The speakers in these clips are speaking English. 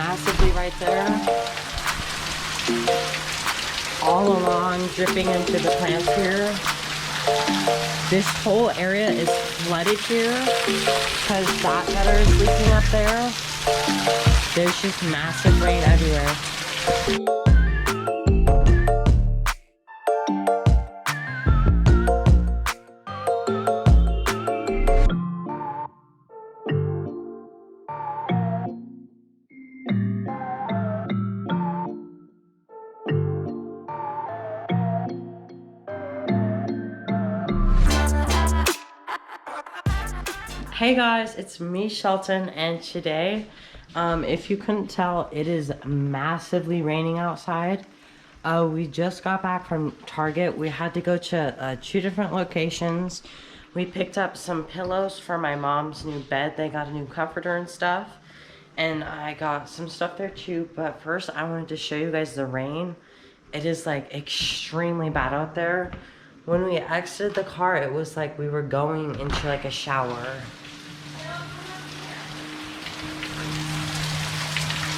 massively right there. All along, dripping into the plants here. This whole area is flooded here because that gutter is leaking up there. There's just massive rain everywhere. Hey guys, it's me, Sheltin, and today, if you couldn't tell, it is massively raining outside. We just got back from Target. We had to go to 2 different locations. We picked up some pillows for my mom's new bed. They got a new comforter and stuff. And I got some stuff there too, but first I wanted to show you guys the rain. It is like extremely bad out there. When we exited the car, it was like we were going into like a shower.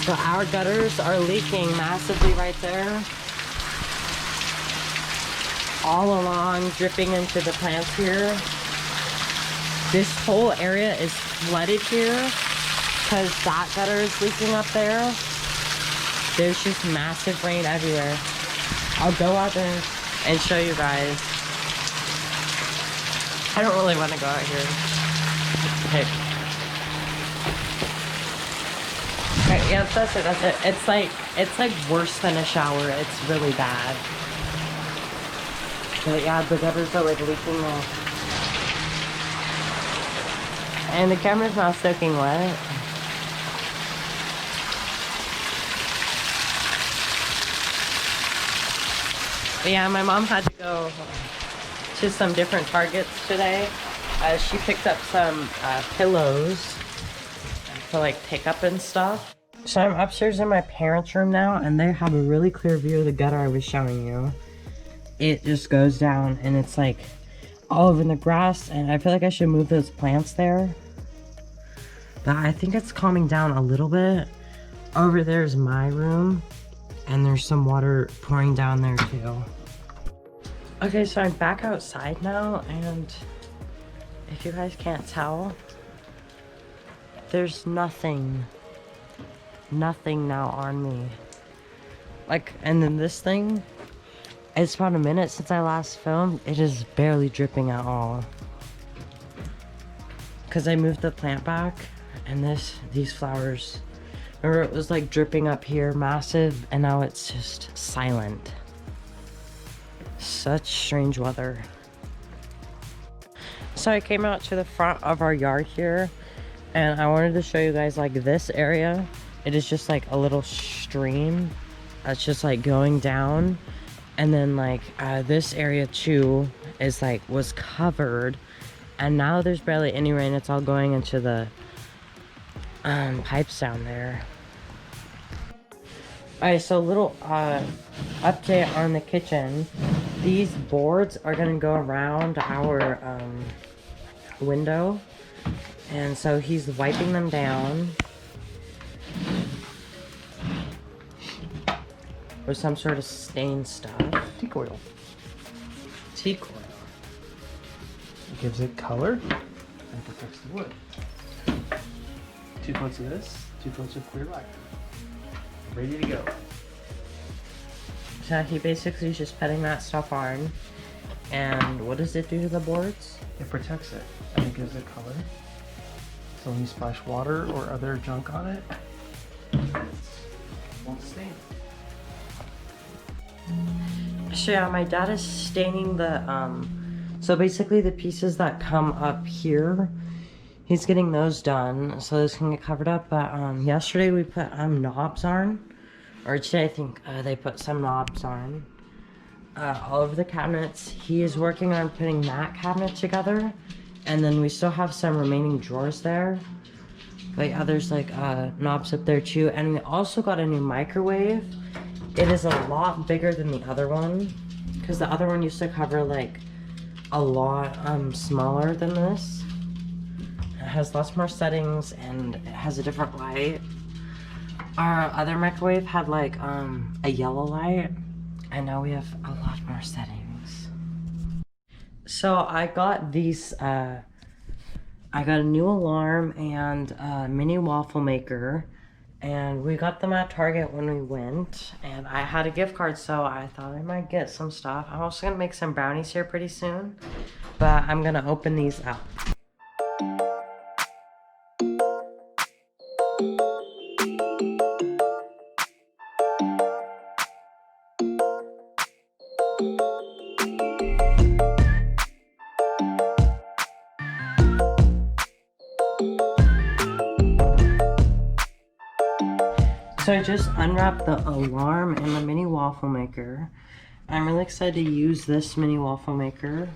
So our gutters are leaking massively right there. All along, dripping into the plants here. This whole area is flooded here because that gutter is leaking up there. There's just massive rain everywhere. I'll go out there and show you guys. I don't really want to go out here. Okay. Okay, yeah, that's it, that's it. It's like worse than a shower. It's really bad. But yeah, the gutters are like leaking off. And the camera's not soaking wet. But yeah, my mom had to go to some different Targets today. She picked up some pillows to like pick up and stuff. So I'm upstairs in my parents' room now, and they have a really clear view of the gutter I was showing you. It just goes down, and it's like all over the grass, and I feel like I should move those plants there. But I think it's calming down a little bit. Over there's my room, and there's some water pouring down there too. Okay, so I'm back outside now, and if you guys can't tell, there's nothing now on me. Like, and then this thing, it's about a minute since I last filmed. It is barely dripping at all. Because I moved the plant back, and these flowers, remember it was like dripping up here, massive, and now it's just silent. Such strange weather. So I came out to the front of our yard here, and I wanted to show you guys like this area. It is just like a little stream that's just like going down, and then like this area too is like was covered, and now there's barely any rain. It's all going into the pipes down there. Alright, so a little update on the kitchen. These boards are gonna go around our window, and so he's wiping them down with some sort of stain stuff. Teak oil. Teak oil. It gives it color and protects the wood. 2 coats of this, 2 coats of clear lacquer. Ready to go. So he basically is just putting that stuff on. And what does it do to the boards? It protects it and it gives it color. So when you splash water or other junk on it, it won't stain. So yeah, my dad is staining the, so basically the pieces that come up here, he's getting those done so this can get covered up. But yesterday we put knobs on, or today I think they put some knobs on all over the cabinets. He is working on putting that cabinet together, and then we still have some remaining drawers there. But yeah, there's like knobs up there too. And we also got a new microwave. It is a lot bigger than the other one, because the other one used to cover like a lot smaller than this. It has lots more settings and it has a different light. Our other microwave had like a yellow light, and now we have a lot more settings. So I got these, I got a new alarm and a mini waffle maker, and we got them at Target when we went, and I had a gift card, so I thought I might get some stuff. I'm also gonna make some brownies here pretty soon, but I'm gonna open these up. So I just unwrapped the alarm and the mini waffle maker. I'm really excited to use this mini waffle maker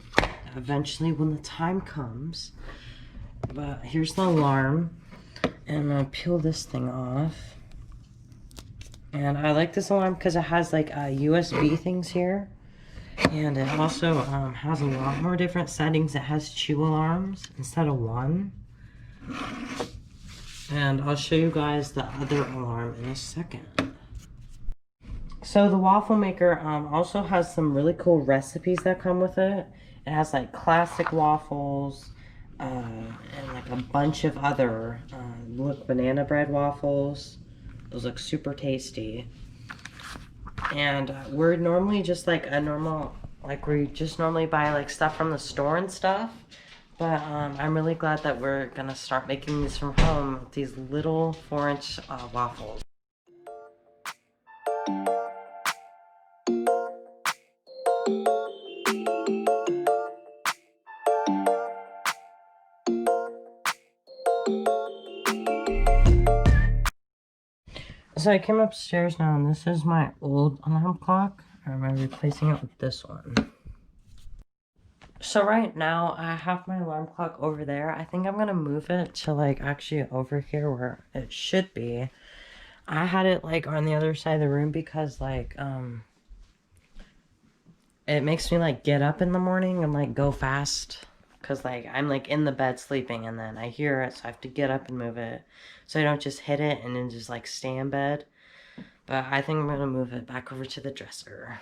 eventually when the time comes. But here's the alarm, and I'm gonna peel this thing off. And I like this alarm because it has like USB things here. And it also has a lot more different settings. It has 2 alarms instead of 1. And I'll show you guys the other alarm in a second. So the waffle maker also has some really cool recipes that come with it. It has like classic waffles and like a bunch of other look, banana bread waffles. Those look super tasty. And we're normally just like a normal, like we just normally buy like stuff from the store and stuff. But I'm really glad that we're gonna start making these from home, these little 4-inch waffles. So I came upstairs now, and this is my old alarm clock. I'm replacing it with this one. So right now I have my alarm clock over there. I think I'm gonna move it to like actually over here where it should be. I had it like on the other side of the room because like it makes me like get up in the morning and like go fast, because like I'm like in the bed sleeping and then I hear it, so I have to get up and move it so I don't just hit it and then just like stay in bed. But I think I'm gonna move it back over to the dresser.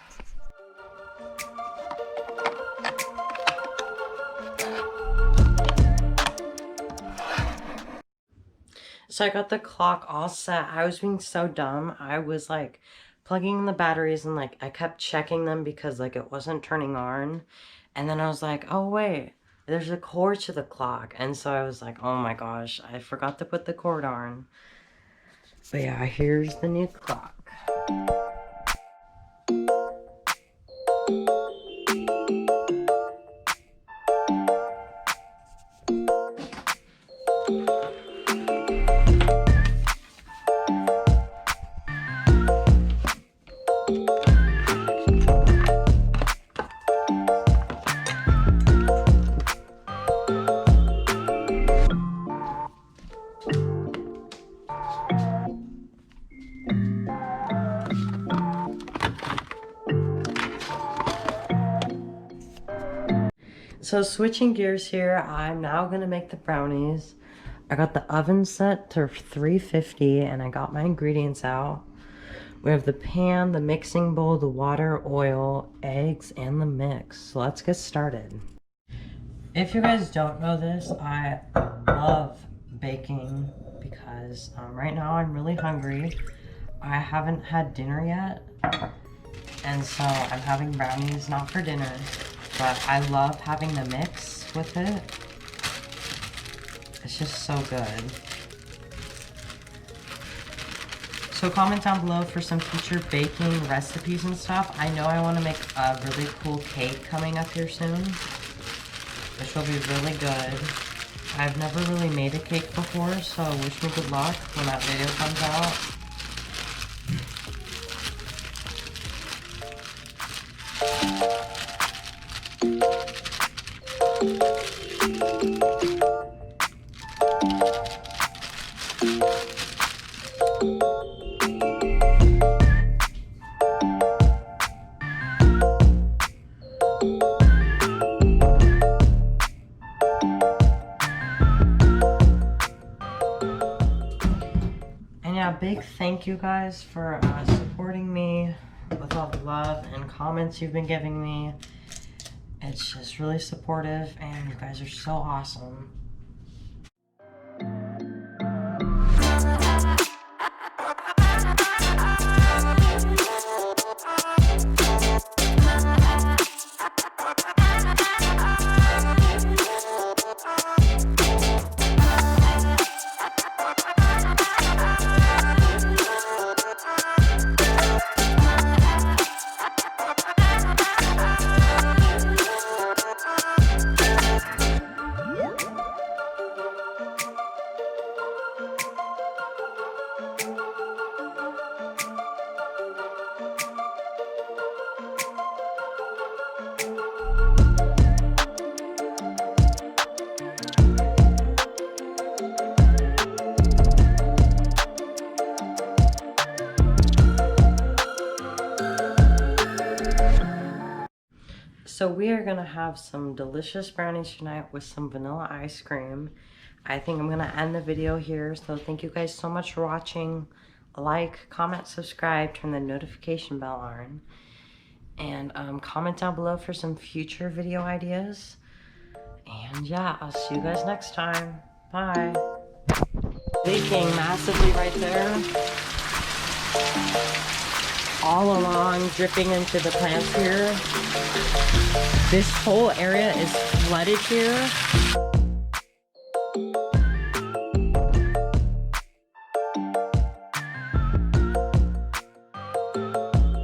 So I got the clock all set. I was being so dumb. I was like plugging in the batteries and like I kept checking them because like it wasn't turning on. And then I was like, oh wait, there's a cord to the clock. And so I was like, oh my gosh, I forgot to put the cord on. But yeah, here's the new clock. So switching gears here, I'm now gonna make the brownies. I got the oven set to 350 and I got my ingredients out. We have the pan, the mixing bowl, the water, oil, eggs, and the mix. So let's get started. If you guys don't know this, I love baking because right now I'm really hungry. I haven't had dinner yet, and so I'm having brownies, not for dinner. But I love having the mix with it. It's just so good. So comment down below for some future baking recipes and stuff. I know I want to make a really cool cake coming up here soon, which will be really good. I've never really made a cake before, so wish me good luck when that video comes out. big thank you guys for supporting me with all the love and comments you've been giving me. It's just really supportive, and you guys are so awesome. So we are gonna have some delicious brownies tonight with some vanilla ice cream. I think I'm gonna end the video here. So thank you guys so much for watching. Like, comment, subscribe, turn the notification bell on. And comment down below for some future video ideas. And yeah, I'll see you guys next time. Bye. Leaking massively right there. All along, dripping into the plants here. This whole area is flooded here.